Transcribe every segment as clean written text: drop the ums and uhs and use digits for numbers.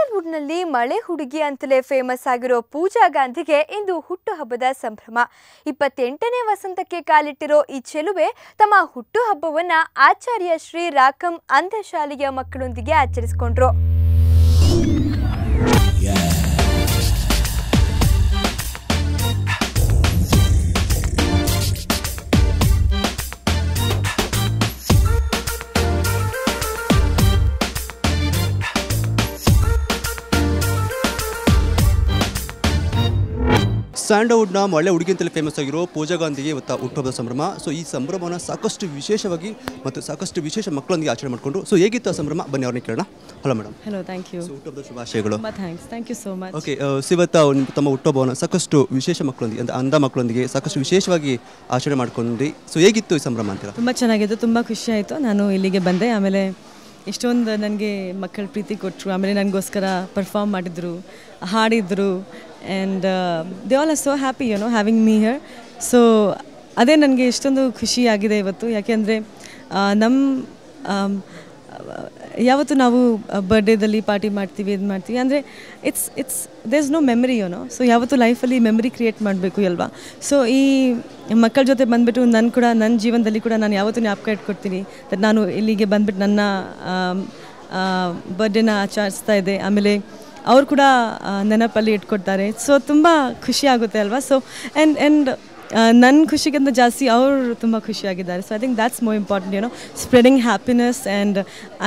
ಸ್ಯಾಂಡಲ್ವುಡ್ನಲ್ಲಿ ಮಳೆ ಹುಡುಗಿ ಅಂತಲೇ ಫೇಮಸ್ ಆಗಿರೋ ಪೂಜಾ ಗಾಂಧಿಗೆ ಇಂದು ಹುಟ್ಟುಹಬ್ಬದ ಸಂಭ್ರಮ. 28ನೇ ವಸಂತಕ್ಕೆ ಕಾಲಿಟ್ಟಿರೋ ಈ ಚೆಲುವೆ ತಮ್ಮ ಹುಟ್ಟುಹಬ್ಬವನ್ನ ಆಚಾರ್ಯ ಶ್ರೀ ರಾಕಂ ಅಂಧಶಾಲೆಯ ಮಕ್ಕಳೊಂದಿಗೆ ಆಚರಿಸಿಕೊಂಡ್ರು. ಸ್ಯಾಂಡಲ್ವುಡ್ನ ಮಳೆ ಹುಡುಗಿ ಅಂತಲೇ ಫೇಮಸ್ ಆಗಿರೋ ಪೂಜಾ ಗಾಂಧಿಗೆ ಇವತ್ತು ಹುಟ್ಟುಹಬ್ಬದ ಸಂಭ್ರಮ. ಸೊ ಈ ಸಂಭ್ರಮವನ್ನು ಸಾಕಷ್ಟು ವಿಶೇಷವಾಗಿ ಮತ್ತು ಸಾಕಷ್ಟು ವಿಶೇಷ ಮಕ್ಕಳೊಂದಿಗೆ ಆಚರಣೆ ಮಾಡಿಕೊಂಡು ಸೊ ಹೇಗಿತ್ತು ಆ ಸಂಭ್ರಮ ಬನ್ನಿ ಅವ್ರನ್ನ ಕೇಳೋಣ. Hello madam. Hello, thank you. ಹುಟ್ಟುಹಬ್ಬದ ಶುಭಾಶಯಗಳು. Thank you so much. Okay, ಇವತ್ತು ತಮ್ಮ ಹುಟ್ಟುಹಬ್ಬವನ್ನು ಸಾಕಷ್ಟು ವಿಶೇಷ ಮಕ್ಕಳೊಂದಿಗೆ ಅಂದರೆ ಅಂಧ ಮಕ್ಕಳೊಂದಿಗೆ ಸಾಕಷ್ಟು ವಿಶೇಷವಾಗಿ ಆಚರಣೆ ಮಾಡ್ಕೊಂಡು ಸೊ ಹೇಗಿತ್ತು ಈ ಸಂಭ್ರಮ ಅಂತೀರಾ? ತುಂಬ ಚೆನ್ನಾಗಿತ್ತು, ತುಂಬ ಖುಷಿ ಆಯಿತು. ನಾನು ಇಲ್ಲಿಗೆ ಬಂದೆ, ಆಮೇಲೆ ಇಷ್ಟೊಂದು ನನಗೆ ಮಕ್ಕಳ ಪ್ರೀತಿ ಕೊಟ್ಟರು, ಆಮೇಲೆ ನನಗೋಸ್ಕರ ಪರ್ಫಾರ್ಮ್ ಮಾಡಿದರು, ಹಾಡಿದರು. And they all are so happy having me here. So ಅದೇ ನನಗೆ ಇಷ್ಟೊಂದು ಖುಷಿಯಾಗಿದೆ ಇವತ್ತು. ಯಾಕೆಂದರೆ ಯಾವತ್ತು ನಾವು ಬರ್ಡೇದಲ್ಲಿ ಪಾರ್ಟಿ ಮಾಡ್ತೀವಿ, ಇದು ಮಾಡ್ತೀವಿ ಅಂದರೆ it's there is no memory so ಯಾವತ್ತು ಲೈಫಲ್ಲಿ ಮೆಮರಿ ಕ್ರಿಯೇಟ್ ಮಾಡಬೇಕು ಅಲ್ವಾ. ಸೊ ಈ ಮಕ್ಕಳ ಜೊತೆ ಬಂದುಬಿಟ್ಟು ನನ್ನ ಜೀವನದಲ್ಲಿ ಕೂಡ ನಾನು ಯಾವತ್ತೂ ಜ್ಞಾಪಕ ಇಟ್ಕೊಡ್ತೀನಿ. ನಾನು ಇಲ್ಲಿಗೆ ಬಂದುಬಿಟ್ಟು ನನ್ನ ಬರ್ಡೇನ ಆಚರಿಸ್ತಾ ಇದ್ದೆ, ಆಮೇಲೆ ಅವ್ರು ಕೂಡ ನೆನಪಲ್ಲಿ ಇಟ್ಕೊಡ್ತಾರೆ. ಸೊ ತುಂಬ ಖುಷಿ ಆಗುತ್ತೆ ಅಲ್ವಾ. ಸೊ ಆ್ಯಂಡ್ ನನ್ನ ಖುಷಿಗಿಂತ ಜಾಸ್ತಿ ಅವರು ತುಂಬ ಖುಷಿಯಾಗಿದ್ದಾರೆ. So I think that's more important spreading happiness. And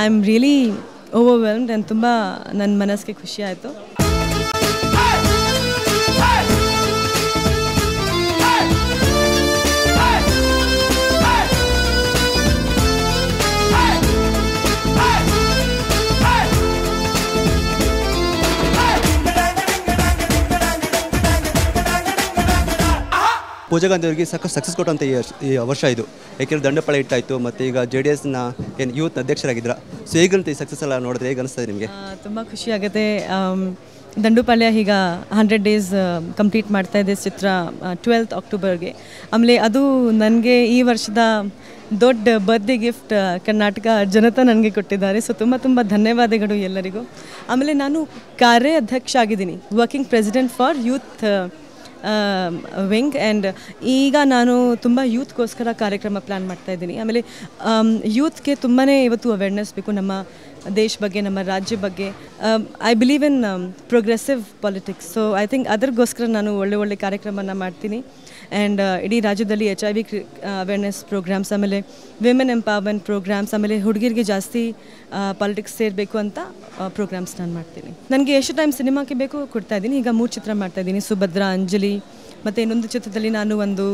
I am really overwhelmed and ತುಂಬ ನನ್ನ ಮನಸ್ಸಿಗೆ ಖುಷಿ ಆಯಿತು. ಪೂಜಾ ಗಾಂಧಿ ಅವರಿಗೆ ಸಾಕಷ್ಟು ಸಕ್ಸಸ್ ಕೊಟ್ಟಂಥ ಈ ವರ್ಷ ಇದು. ಯಾಕೆಂದರೆ ದಂಡಪಾಳ್ಯ ಇಟ್ಟಾಯಿತು ಮತ್ತು ಈಗ JDSನ ಏನು ಯೂತ್ ಅಧ್ಯಕ್ಷರಾಗಿದ್ರ. ಸೊ ಹೇಗಂತ ಈ ಸಕ್ಸಸ್ ಎಲ್ಲ ನೋಡಿದ್ರೆ ಹೇಗೆ ಅನಿಸ್ತದೆ ನಿಮಗೆ? ತುಂಬ ಖುಷಿ ಆಗುತ್ತೆ. ದಂಡುಪಾಳ್ಯ ಈಗ 100 days ಕಂಪ್ಲೀಟ್ ಮಾಡ್ತಾ ಇದೆ ಚಿತ್ರ 12th ಅಕ್ಟೋಬರ್ಗೆ. ಆಮೇಲೆ ಅದು ನನಗೆ ಈ ವರ್ಷದ ದೊಡ್ಡ ಬರ್ತ್ಡೇ ಗಿಫ್ಟ್ ಕರ್ನಾಟಕ ಜನತಾ ನನಗೆ ಕೊಟ್ಟಿದ್ದಾರೆ. ಸೊ ತುಂಬ ಧನ್ಯವಾದಗಳು ಎಲ್ಲರಿಗೂ. ಆಮೇಲೆ ನಾನು ಕಾರ್ಯಾಧ್ಯಕ್ಷ ಆಗಿದ್ದೀನಿ, working president for youth wing. And ಈಗ ನಾನು ತುಂಬ ಯೂತ್ಗೋಸ್ಕರ ಕಾರ್ಯಕ್ರಮ ಪ್ಲ್ಯಾನ್ ಮಾಡ್ತಾಯಿದ್ದೀನಿ. ಆಮೇಲೆ ಯೂತ್ಗೆ ತುಂಬಾ ಇವತ್ತು ಅವೇರ್ನೆಸ್ ಬೇಕು ನಮ್ಮ ದೇಶ ಬಗ್ಗೆ, ನಮ್ಮ ರಾಜ್ಯ ಬಗ್ಗೆ. I believe in progressive politics. So I think ಅದಕ್ಕೋಸ್ಕರ ನಾನು ಒಳ್ಳೆ ಕಾರ್ಯಕ್ರಮನ ಮಾಡ್ತೀನಿ. ಆ್ಯಂಡ್ ಇಡೀ ರಾಜ್ಯದಲ್ಲಿ HIV ಅವೇರ್ನೆಸ್ ಪ್ರೋಗ್ರಾಮ್ಸ್, ಆಮೇಲೆ ವಿಮೆನ್ ಎಂಪವರ್ಮೆಂಟ್ ಪ್ರೋಗ್ರಾಮ್ಸ್, ಆಮೇಲೆ ಹುಡುಗಿರಿಗೆ ಜಾಸ್ತಿ ಪಾಲಿಟಿಕ್ಸ್ ಸೇರಬೇಕು ಅಂತ ಪ್ರೋಗ್ರಾಮ್ಸ್ ನಾನು ಮಾಡ್ತೀನಿ. ನನಗೆ ಎಷ್ಟು ಟೈಮ್ ಸಿನಿಮಾಕ್ಕೆ ಬೇಕು ಕೊಡ್ತಾಯಿದ್ದೀನಿ. ಈಗ 3 ಚಿತ್ರ ಮಾಡ್ತಾಯಿದ್ದೀನಿ, ಸುಭದ್ರಾ, ಅಂಜಲಿ, ಮತ್ತು ಇನ್ನೊಂದು ಚಿತ್ರದಲ್ಲಿ ನಾನು ಒಂದು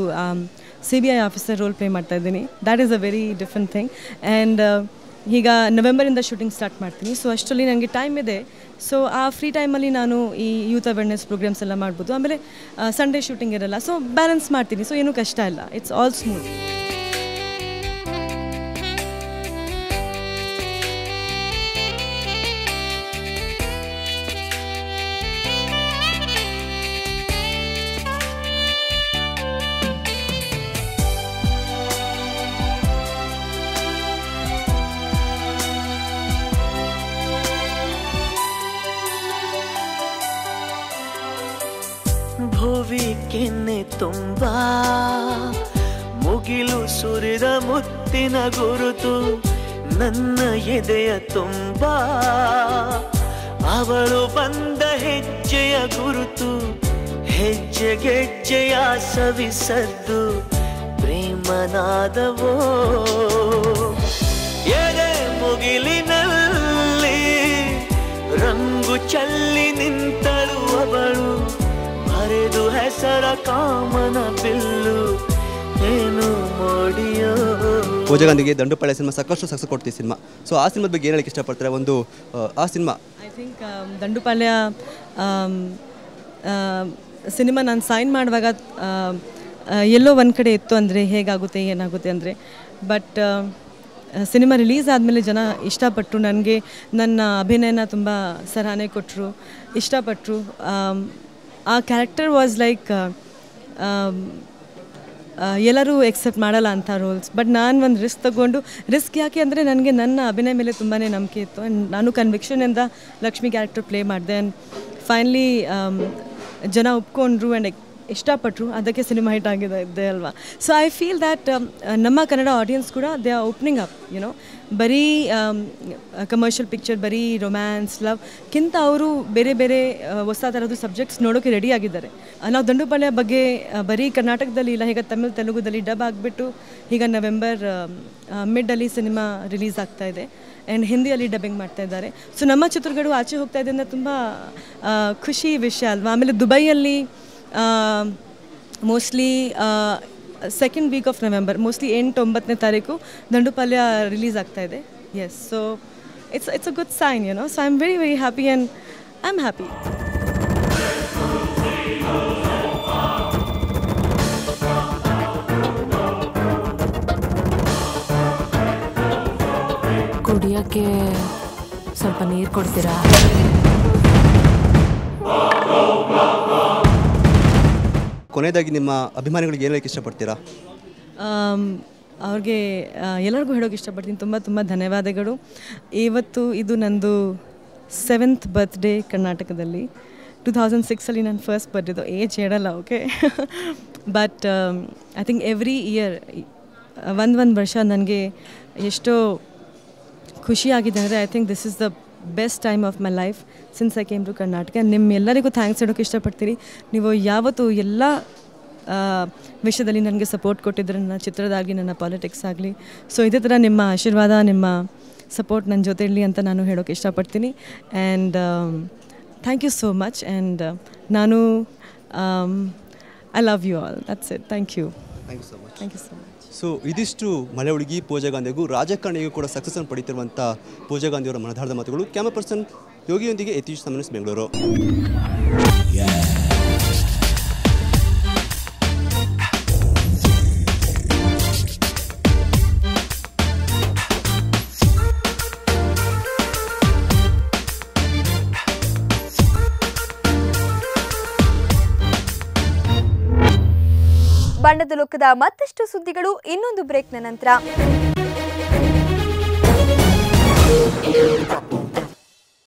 CBI ಆಫೀಸರ್ ರೋಲ್ ಪ್ಲೇ ಮಾಡ್ತಾಯಿದ್ದೀನಿ. That is a very different thing. And ಈಗ ನವೆಂಬರಿಂದ ಶೂಟಿಂಗ್ ಸ್ಟಾರ್ಟ್ ಮಾಡ್ತೀನಿ. ಸೊ ಅಷ್ಟರಲ್ಲಿ ನನಗೆ ಟೈಮ್ ಇದೆ. ಸೊ ಆ ಫ್ರೀ ಟೈಮಲ್ಲಿ ನಾನು ಈ ಯೂತ್ ಅವೇರ್ನೆಸ್ ಪ್ರೋಗ್ರಾಮ್ಸ್ ಎಲ್ಲ ಮಾಡ್ಬೋದು. ಆಮೇಲೆ ಸಂಡೇ ಶೂಟಿಂಗ್ ಇರಲ್ಲ, ಸೊ ಬ್ಯಾಲೆನ್ಸ್ ಮಾಡ್ತೀನಿ. ಸೊ ಏನೂ ಕಷ್ಟ ಇಲ್ಲ, ಇಟ್ಸ್ ಆಲ್ ಸ್ಮೂತ್. ಭುವಿ ಕೆನ್ನೆ ತುಂಬ ಮುಗಿಲು ಸುರಿದ ಮುತ್ತಿನ ಗುರುತು, ನನ್ನ ಎದೆಯ ತುಂಬ ಅವಳು ಬಂದ ಹೆಜ್ಜೆಯ ಗುರುತು, ಹೆಜ್ಜೆಗೆಜ್ಜೆಯ ಸವಿಸದ್ದು ಪ್ರೇಮನಾದವೋ. ಎದೆ ಮುಗಿಲಿನಲ್ಲಿ ರಂಗು ಚಲ್ಲಿ ನಿಂತಳು ಅವಳು, ಹರಿದು ಹೆಸರ ಕಾಮನ ಬಿಲ್ಲು ಏನು ಮೋಡಿಯೋ. ಪೂಜಾ ಗಾಂಧಿಗೆ ದಂಡುಪಾಳ್ಯ ಸಿನಿಮಾ ಸಾಕಷ್ಟು ಸಕ್ಸಸ್ ಕೊಡ್ತೀವಿ ಸಿನಿಮಾ. ಸೊ ಆ ಸಿನಿಮಾದ ಬಗ್ಗೆ ಏನು ಹೇಳಕ್ಕೆ ಇಷ್ಟಪಡ್ತಾರೆ? ಒಂದು ಆ cinema I think Dandupalya cinema ನಾನು ಸೈನ್ ಮಾಡುವಾಗ ಎಲ್ಲೋ ಒಂದು ಕಡೆ ಇತ್ತು ಅಂದರೆ ಹೇಗಾಗುತ್ತೆ ಏನಾಗುತ್ತೆ ಅಂದರೆ. ಬಟ್ ಸಿನಿಮಾ ರಿಲೀಸ್ ಆದಮೇಲೆ ಜನ ಇಷ್ಟಪಟ್ಟರು, ನನಗೆ ನನ್ನ ಅಭಿನಯನ ತುಂಬ ಸರಾಹನೆ ಕೊಟ್ಟರು, ಇಷ್ಟಪಟ್ಟರು. ಆ ಕ್ಯಾರೆಕ್ಟರ್ ವಾಸ್ ಲೈಕ್ ಎಲ್ಲರೂ ಎಕ್ಸೆಪ್ಟ್ ಮಾಡಲ್ಲ ಅಂಥ ರೋಲ್ಸ್. ಬಟ್ ನಾನು ಒಂದು ರಿಸ್ಕ್ ಯಾಕೆ ಅಂದರೆ ನನಗೆ ನನ್ನ ಅಭಿನಯ ಮೇಲೆ ತುಂಬಾ ನಂಬಿಕೆ ಇತ್ತು. ಆ್ಯಂಡ್ ನಾನು ಕನ್ವಿಕ್ಷನಿಂದ ಲಕ್ಷ್ಮಿ ಕ್ಯಾರೆಕ್ಟರ್ ಪ್ಲೇ ಮಾಡಿದೆ. ಆ್ಯಂಡ್ ಫೈನಲಿ ಜನ ಒಪ್ಕೊಂಡ್ರು ಆ್ಯಂಡ್ ಇಷ್ಟಪಟ್ಟರು, ಅದಕ್ಕೆ ಸಿನಿಮಾ ಹಿಟ್ ಆಗಿದೆ ಅಲ್ವಾ. ಸೊ ಐ ಫೀಲ್ ದ್ಯಾಟ್ ನಮ್ಮ ಕನ್ನಡ ಆಡಿಯನ್ಸ್ ಕೂಡ they are opening up, YONO. ಬರೀ ಕಮರ್ಷಿಯಲ್ ಪಿಕ್ಚರ್, ಬರೀ ರೊಮ್ಯಾನ್ಸ್, ಲವ್ಕ್ಕಿಂತ ಅವರು ಬೇರೆ ಬೇರೆ ಹೊಸ ಥರದ್ದು ಸಬ್ಜೆಕ್ಟ್ಸ್ ನೋಡೋಕ್ಕೆ ರೆಡಿ ಆಗಿದ್ದಾರೆ. ನಾವು ದಂಡುಪಾಳ್ಯ ಬಗ್ಗೆ ಬರೀ ಕರ್ನಾಟಕದಲ್ಲಿ ಇಲ್ಲ, ಈಗ ತಮಿಳ್ ತೆಲುಗುದಲ್ಲಿ ಡಬ್ ಆಗಿಬಿಟ್ಟು ಈಗ ನವೆಂಬರ್ ಮಿಡ್ಡಲ್ಲಿ ಸಿನಿಮಾ ರಿಲೀಸ್ ಆಗ್ತಾ ಇದೆ ಆ್ಯಂಡ್ ಹಿಂದಿಯಲ್ಲಿ ಡಬ್ಬಿಂಗ್ ಮಾಡ್ತಾ ಇದ್ದಾರೆ. ಸೊ ನಮ್ಮ ಚಿತ್ರಗಳು ಆಚೆ ಹೋಗ್ತಾ ಇದೆ ಅಂದರೆ ತುಂಬ ಖುಷಿ ವಿಷಯ ಅಲ್ವಾ. ಆಮೇಲೆ ದುಬೈಯಲ್ಲಿ mostly second week of November, mostly 8-9ನೇ ತಾರೀಕು ದಂಡುಪಾಳ್ಯ ರಿಲೀಸ್ ಆಗ್ತಾ ಇದೆ. Yes, so it's a good sign, you know. So I am very very happy and I am happy. ಕುಡಿಯೋಕ್ಕೆ ಸ್ವಲ್ಪ ನೀರು ಕೊಡ್ತೀರಾ? ಕೊನೆಯದಾಗಿ ನಿಮ್ಮ ಅಭಿಮಾನಿಗಳಿಗೆ ಏನು ಹೇಳಕ್ಕೆ ಇಷ್ಟಪಡ್ತೀರಾ? ಅವ್ರಿಗೆ ಎಲ್ಲರಿಗೂ ಹೇಳೋಕೆ ಇಷ್ಟಪಡ್ತೀನಿ, ತುಂಬ ತುಂಬ ಧನ್ಯವಾದಗಳು. ಇವತ್ತು ಇದು ನಂದು 7th ಬರ್ತ್ಡೇ ಕರ್ನಾಟಕದಲ್ಲಿ. 2006 ನನ್ನ ಫಸ್ಟ್ ಬರ್ಡೇದು. ಏಜ್ ಹೇಳಲ್ಲ, okay. But I think every year ಒಂದು ವರ್ಷ ನನಗೆ ಎಷ್ಟೋ ಖುಷಿಯಾಗಿದೆ ಅಂದರೆ I think this is the best time of my life since I came to Karnataka. ನಿಮ್ಮೆಲ್ಲರಿಗೂ ಥ್ಯಾಂಕ್ಸ್ ಹೇಳೋಕ್ಕೆ ಇಷ್ಟಪಡ್ತೀನಿ. ನೀವು ಯಾವತ್ತೂ ಎಲ್ಲ ವಿಷಯದಲ್ಲಿ ನನಗೆ ಸಪೋರ್ಟ್ ಕೊಟ್ಟಿದ್ರೆ, ನನ್ನ ಚಿತ್ರದಾಗಲಿ, ನನ್ನ ಪಾಲಿಟಿಕ್ಸ್ ಆಗಲಿ. ಸೊ ಇದೇ ಥರ ನಿಮ್ಮ ಆಶೀರ್ವಾದ, ನಿಮ್ಮ ಸಪೋರ್ಟ್ ನನ್ನ ಜೊತೆ ಇರಲಿ ಅಂತ ನಾನು ಹೇಳೋಕ್ಕೆ ಇಷ್ಟಪಡ್ತೀನಿ. And thank you so much. And ನಾನು I love you all. That's it. Thank you. Thank you so much. Thank you so much. So ಇದಿಷ್ಟು ಮಲೆ ಹುಡುಗಿ ಪೂಜಾ ಗಾಂಧಿಗೂ ರಾಜಕಾರಣಿಗೂ ಕೂಡ ಸಕ್ಸಸ್ಸನ್ನು ಪಡೀತಿರುವಂಥ ಪೂಜಾ ಗಾಂಧಿಯವರ ಮನದಾಳದ ಮಾತುಗಳು. ಕ್ಯಾಮರಾ ಪರ್ಸನ್ ಯೋಗಿಯೊಂದಿಗೆ ಯತೀಶ್ ಸಮನ್ಸ್, ಬೆಂಗಳೂರು. ಬಣ್ಣದ ಲೋಕದ ಮತ್ತಷ್ಟು ಸುದ್ದಿಗಳು ಇನ್ನೊಂದು ಬ್ರೇಕ್ನ ನಂತರ.